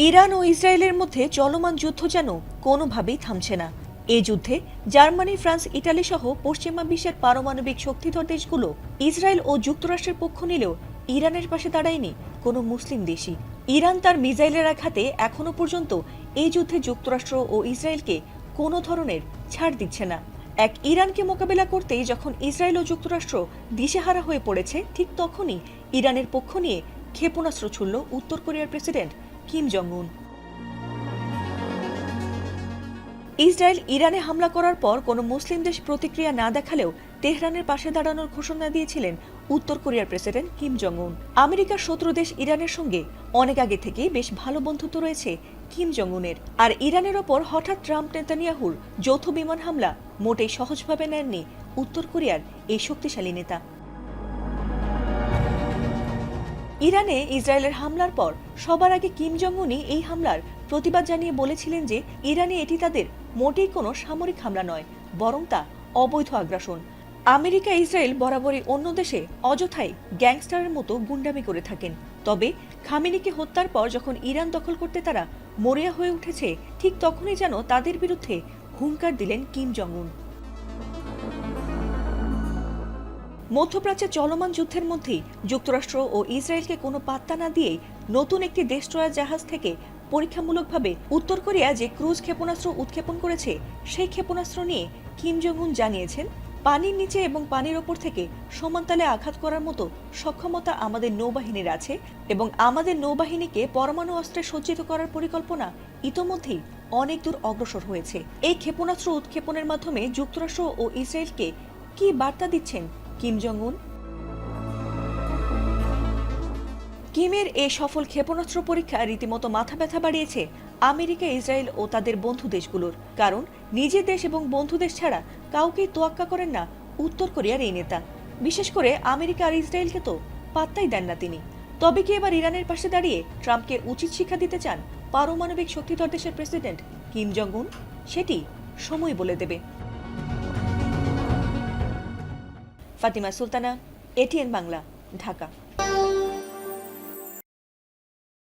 Iran ও ইসরায়েলের মধ্যে চলমান যুদ্ধ যেন কোনোভাবেই থামছে না। এই যুদ্ধে জার্মানি, ফ্রান্স, ইটালি সহ পশ্চিমা বিশ্বের পারমাণবিক শক্তিধর দেশগুলো ইসরায়েল ও যুক্তরাষ্ট্রের পক্ষ নিলেও ইরানের পাশে দাঁড়ায়নি কোনো মুসলিম দেশই। ইরান তার মিসাইলের আঘাতে এখনো পর্যন্ত এই যুদ্ধে যুক্তরাষ্ট্র ও ইসরায়েলকে কোনো ধরনের ছাড় দিচ্ছে না। এক ইরানকে মোকাবেলা করতেই যখন ইসরায়েল ও যুক্তরাষ্ট্র দিশেহারা হয়ে পড়েছে, ঠিক তখনই ইরানের পক্ষ নিয়ে ক্ষেপণাস্ত্র ছুড়ল উত্তর কোরিয়ার প্রেসিডেন্ট কিম জং উন। ইসরায়েল ইরানে হামলা করার পর কোনো মুসলিম দেশ প্রতিক্রিয়া না দেখালেও তেহরানের পাশে দাঁড়ানোর ঘোষণা দিয়েছিলেন উত্তর কোরিয়ার প্রেসিডেন্ট কিম জং উন। আমেরিকার শত্রু দেশ ইরানের সঙ্গে অনেক আগে থেকেই বেশ ভালো বন্ধুত্ব রয়েছে কিম জং উনের। আর ইরানের ওপর হঠাৎ ট্রাম্প নেতানিয়াহুর যৌথ বিমান হামলা মোটেই সহজভাবে নেননি উত্তর কোরিয়ার এই শক্তিশালী নেতা। ইরানে ইসরায়েলের হামলার পর সবার আগে কিম জং উনই এই হামলার প্রতিবাদ জানিয়ে বলেছিলেন যে ইরানে এটি তাদের মোটেই কোনো সামরিক হামলা নয়, বরং তা অবৈধ আগ্রাসন। আমেরিকা ইসরায়েল বরাবরই অন্য দেশে অযথাই গ্যাংস্টারের মতো গুন্ডামি করে থাকেন, তবে খামেনিকে হত্যার পর যখন ইরান দখল করতে তারা মরিয়া হয়ে উঠেছে, ঠিক তখনই যেন তাদের বিরুদ্ধে হুঙ্কার দিলেন কিম জং উন। মধ্যপ্রাচ্যে চলমান যুদ্ধের মধ্যেই যুক্তরাষ্ট্র ও ইসরায়েলকে কোনো পাত্তা না দিয়েই নতুন একটি ডেস্ট্রয়ার জাহাজ থেকে পরীক্ষামূলকভাবে উত্তর কোরিয়া যে ক্রুজ ক্ষেপণাস্ত্র উৎক্ষেপণ করেছে, সেই ক্ষেপণাস্ত্র নিয়ে কিম জং উন জানিয়েছেন, পানির নিচে এবং পানির ওপর থেকে সমানতালে আঘাত করার মতো সক্ষমতা আমাদের নৌবাহিনীর আছে এবং আমাদের নৌবাহিনীকে পরমাণু অস্ত্রে সজ্জিত করার পরিকল্পনা ইতোমধ্যেই অনেক দূর অগ্রসর হয়েছে। এই ক্ষেপণাস্ত্র উৎক্ষেপণের মাধ্যমে যুক্তরাষ্ট্র ও ইসরায়েলকে কি বার্তা দিচ্ছেন কিম জং উন? কিমের এই সফল ক্ষেপণাস্ত্র পরীক্ষা রীতিমতো মাথা ব্যথা বাড়িয়েছে আমেরিকা, ইসরায়েল ও তাদের বন্ধু দেশগুলোর। কারণ নিজের দেশ এবং বন্ধু দেশ ছাড়া কাউকেই তোয়াক্কা করেন না উত্তর কোরিয়ার এই নেতা। বিশেষ করে আমেরিকা আর ইসরায়েলকে তো পাত্তাই দেন না তিনি। তবে কি এবার ইরানের পাশে দাঁড়িয়ে ট্রাম্পকে উচিত শিক্ষা দিতে চান পারমাণবিক শক্তিধর দেশের প্রেসিডেন্ট কিম জং উন? সেটি সময় বলে দেবে। ফাতিমা সুলতানা, এটিএন বাংলা, ঢাকা।